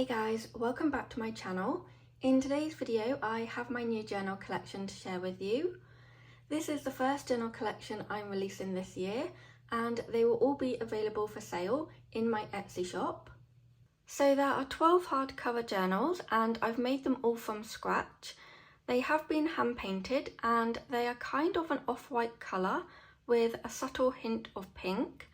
Hey guys, welcome back to my channel. In today's video I have my new journal collection to share with you. This is the first journal collection I'm releasing this year and they will all be available for sale in my Etsy shop. So there are 12 hardcover journals and I've made them all from scratch. They have been hand painted and they are kind of an off-white colour with a subtle hint of pink,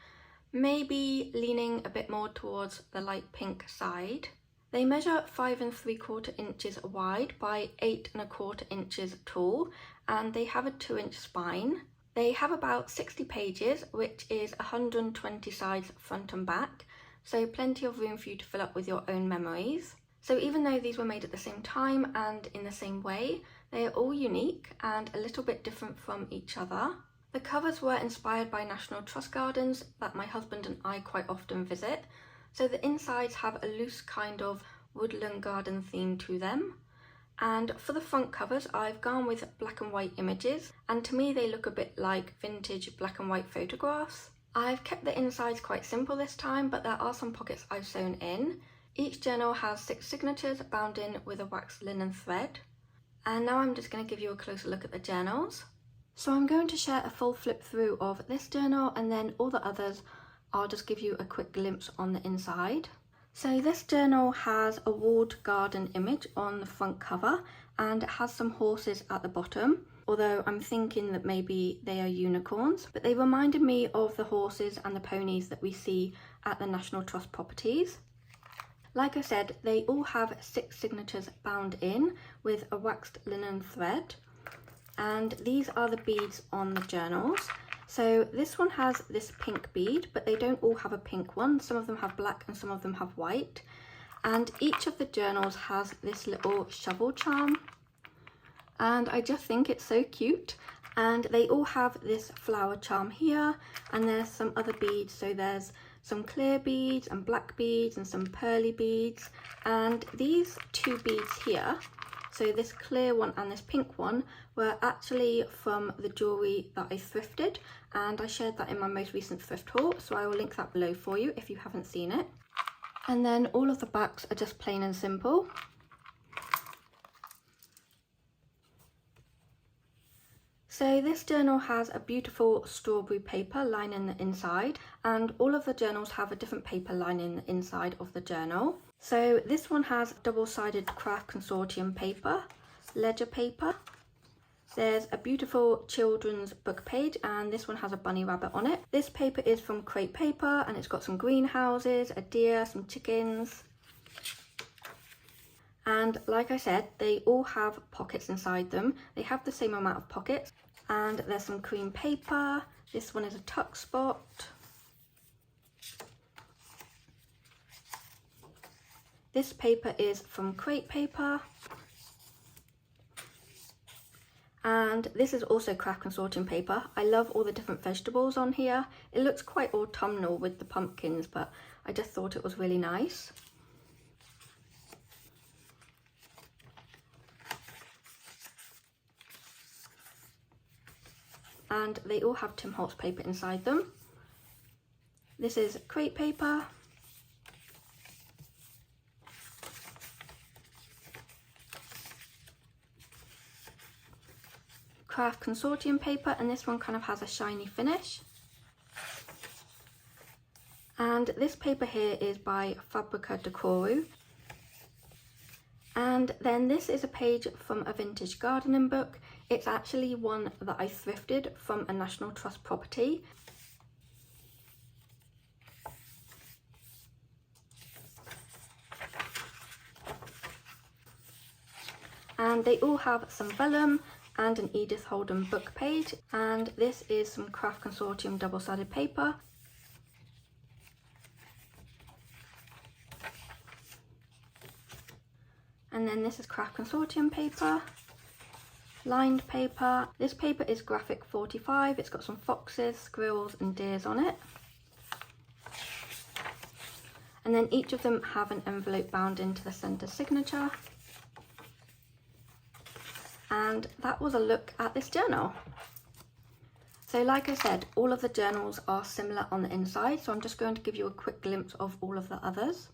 maybe leaning a bit more towards the light pink side. They measure 5 3/4 inches wide by 8 1/4 inches tall and they have a 2-inch spine. They have about 60 pages, which is 120 sides front and back, so plenty of room for you to fill up with your own memories. So even though these were made at the same time and in the same way, they are all unique and a little bit different from each other. The covers were inspired by National Trust gardens that my husband and I quite often visit. So the insides have a loose kind of woodland garden theme to them. And for the front covers, I've gone with black and white images, and to me they look a bit like vintage black and white photographs. I've kept the insides quite simple this time, but there are some pockets I've sewn in. Each journal has 6 signatures bound in with a waxed linen thread. And now I'm just going to give you a closer look at the journals. So I'm going to share a full flip through of this journal, and then all the others I'll just give you a quick glimpse on the inside. So this journal has a walled garden image on the front cover and it has some horses at the bottom, although I'm thinking that maybe they are unicorns, but they reminded me of the horses and the ponies that we see at the National Trust properties. Like I said, they all have 6 signatures bound in with a waxed linen thread, and these are the beads on the journals. So this one has this pink bead, but they don't all have a pink one. Some of them have black and some of them have white. And each of the journals has this little shovel charm. And I just think it's so cute. And they all have this flower charm here. And there's some other beads. So there's some clear beads and black beads and some pearly beads. And these 2 beads here, so this clear one and this pink one, were actually from the jewellery that I thrifted, and I shared that in my most recent thrift haul, so I will link that below for you if you haven't seen it. And then all of the backs are just plain and simple. So this journal has a beautiful strawberry paper lining the inside, and all of the journals have a different paper lining the inside of the journal. So this one has double-sided craft consortium paper, ledger paper. There's a beautiful children's book page, and this one has a bunny rabbit on it. This paper is from crepe paper and it's got some greenhouses, a deer, some chickens. And like I said, they all have pockets inside them. They have the same amount of pockets. And there's some cream paper. This one is a tuck spot. This paper is from crepe paper. And this is also craft consortium paper. I love all the different vegetables on here. It looks quite autumnal with the pumpkins, but I just thought it was really nice. And they all have Tim Holtz paper inside them. This is crepe paper. Craft consortium paper, and this one kind of has a shiny finish. And this paper here is by Fabrica Decoru. And then this is a page from a vintage gardening book. It's actually one that I thrifted from a National Trust property. And they all have some vellum and an Edith Holden book page, and this is some craft consortium double-sided paper. And then this is craft consortium paper, lined paper. This paper is graphic 45, it's got some foxes, squirrels and deers on it. And then each of them have an envelope bound into the centre signature. And that was a look at this journal. So like I said, all of the journals are similar on the inside, so I'm just going to give you a quick glimpse of all of the others.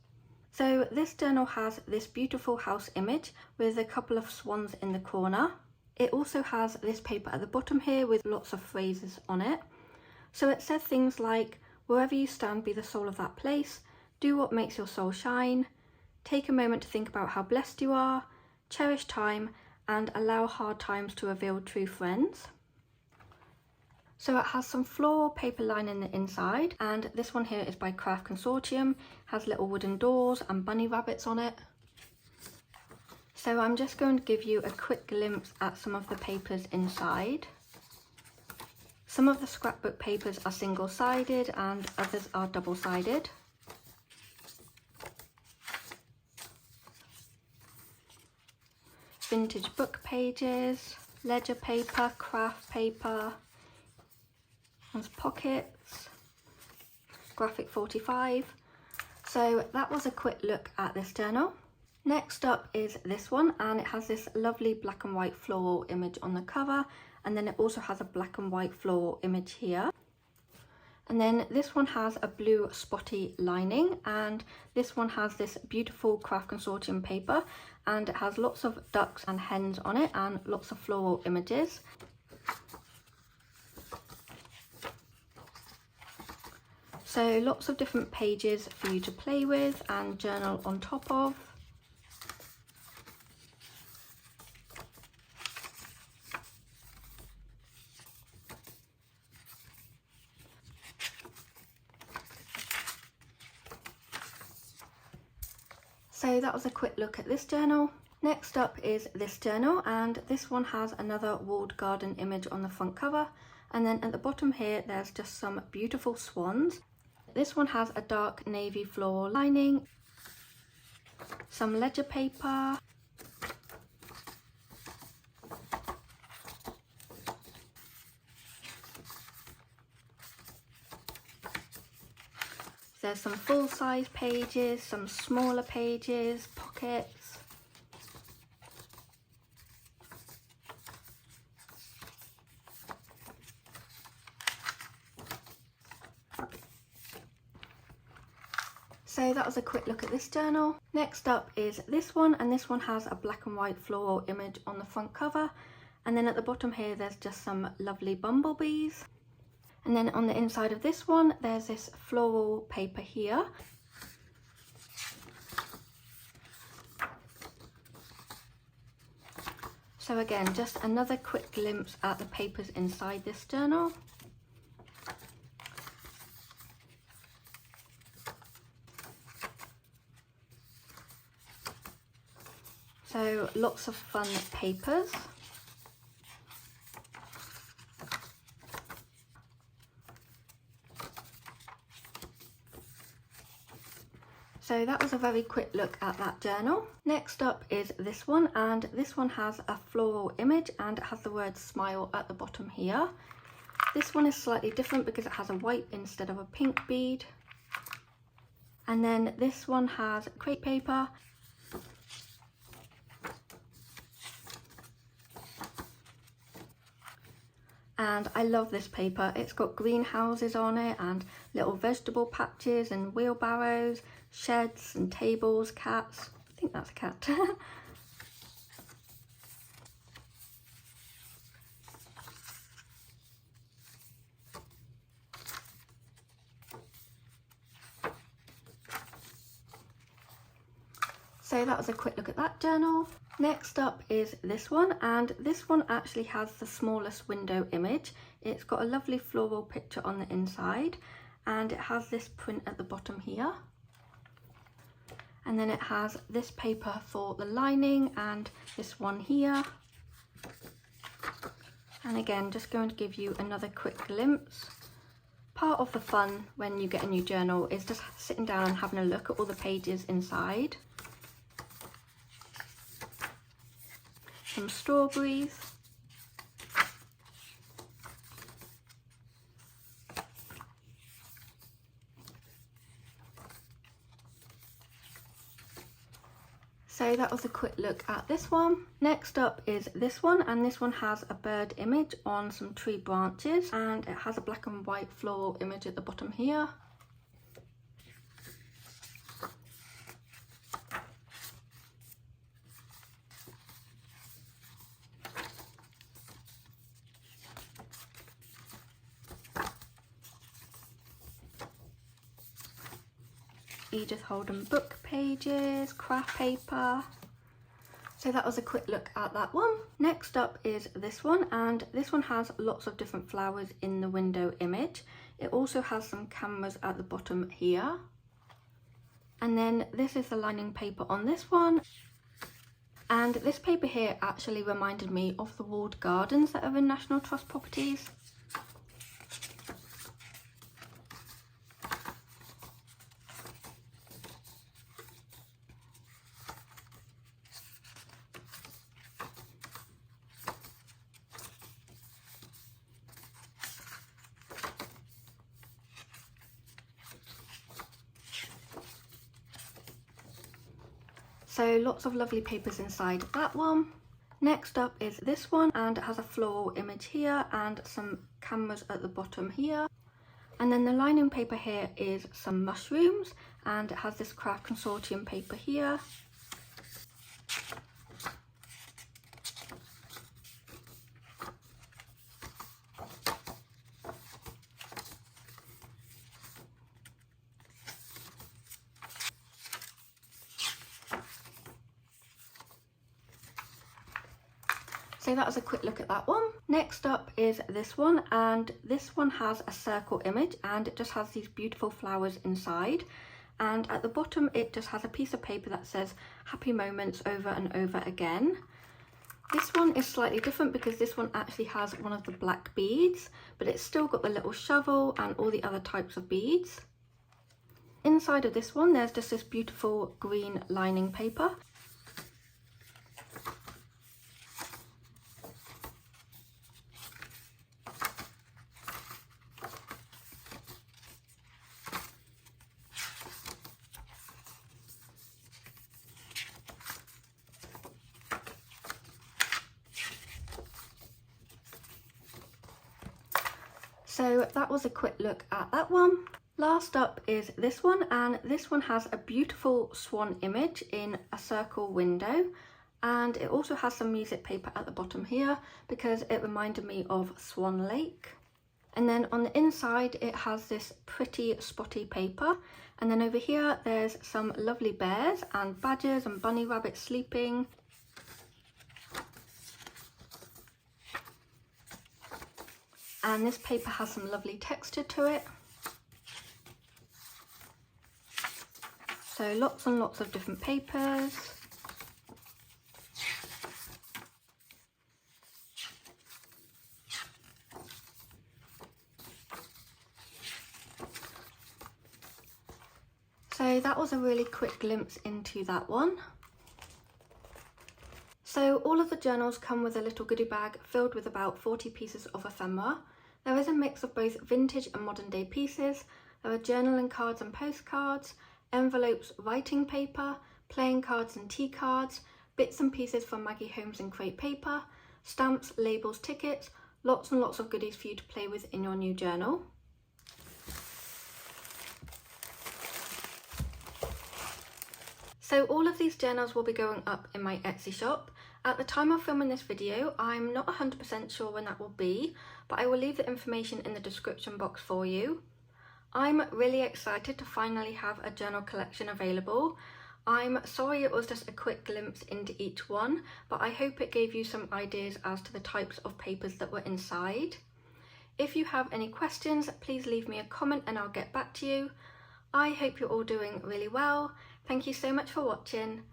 So this journal has this beautiful house image with a couple of swans in the corner. It also has this paper at the bottom here with lots of phrases on it. So it says things like, wherever you stand, be the soul of that place, do what makes your soul shine, take a moment to think about how blessed you are, cherish time, and allow hard times to reveal true friends. So it has some floral paper lining the inside, and this one here is by Craft Consortium, has little wooden doors and bunny rabbits on it. So I'm just going to give you a quick glimpse at some of the papers inside. Some of the scrapbook papers are single-sided and others are double-sided. Vintage book pages, ledger paper, craft paper, and pockets, graphic 45. So that was a quick look at this journal. Next up is this one, and it has this lovely black and white floral image on the cover, and then it also has a black and white floral image here. And then this one has a blue spotty lining, and this one has this beautiful Craft Consortium paper, and it has lots of ducks and hens on it and lots of floral images. So lots of different pages for you to play with and journal on top of. So that was a quick look at this journal. Next up is this journal, and this one has another walled garden image on the front cover, and then at the bottom here there's just some beautiful swans. This one has a dark navy floral lining, some ledger paper, there's some full-size pages, some smaller pages, pockets. So that was a quick look at this journal. Next up is this one, and this one has a black and white floral image on the front cover, and then at the bottom here there's just some lovely bumblebees. And then on the inside of this one there's this floral paper here. So again, just another quick glimpse at the papers inside this journal. So lots of fun papers. So that was a very quick look at that journal. Next up is this one, and this one has a floral image and it has the word smile at the bottom here. This one is slightly different because it has a white instead of a pink bead. And then this one has crepe paper. And I love this paper. It's got greenhouses on it and little vegetable patches and wheelbarrows, sheds and tables, cats. I think that's a cat. So that was a quick look at that journal. Next up is this one, and this one actually has the smallest window image. It's got a lovely floral picture on the inside, and it has this print at the bottom here. And then it has this paper for the lining and this one here. And again, just going to give you another quick glimpse. Part of the fun when you get a new journal is just sitting down and having a look at all the pages inside. Some strawberries. So that was a quick look at this one. Next up is this one, and this one has a bird image on some tree branches, and it has a black and white floral image at the bottom here. Edith Holden book pages, craft paper. So that was a quick look at that one. Next up is this one, and this one has lots of different flowers in the window image. It also has some cameras at the bottom here. And then this is the lining paper on this one. And this paper here actually reminded me of the walled gardens that are in National Trust properties. So lots of lovely papers inside that one. Next up is this one, and it has a floral image here and some cameras at the bottom here. And then the lining paper here is some mushrooms, and it has this craft consortium paper here. So that was a quick look at that one. Next up is this one, and this one has a circle image and it just has these beautiful flowers inside. And at the bottom it just has a piece of paper that says happy moments over and over again. This one is slightly different because this one actually has one of the black beads, but it's still got the little shovel and all the other types of beads. Inside of this one there's just this beautiful green lining paper. So that was a quick look at that one. Last up is this one, and this one has a beautiful swan image in a circle window, and it also has some music paper at the bottom here because it reminded me of Swan Lake. And then on the inside it has this pretty spotty paper, and then over here there's some lovely bears and badgers and bunny rabbits sleeping. And this paper has some lovely texture to it. So lots and lots of different papers. So that was a really quick glimpse into that one. So all of the journals come with a little goodie bag filled with about 40 pieces of ephemera. There is a mix of both vintage and modern day pieces. There are journaling cards and postcards, envelopes, writing paper, playing cards and tea cards, bits and pieces from Maggie Holmes and crepe paper, stamps, labels, tickets, lots and lots of goodies for you to play with in your new journal. So all of these journals will be going up in my Etsy shop. At the time of filming this video, I'm not 100% sure when that will be, but I will leave the information in the description box for you. I'm really excited to finally have a journal collection available. I'm sorry it was just a quick glimpse into each one, but I hope it gave you some ideas as to the types of papers that were inside. If you have any questions, please leave me a comment and I'll get back to you. I hope you're all doing really well. Thank you so much for watching.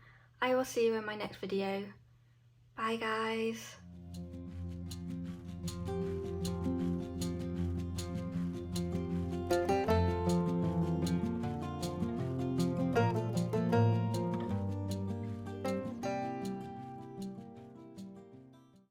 I will see you in my next video. Bye guys.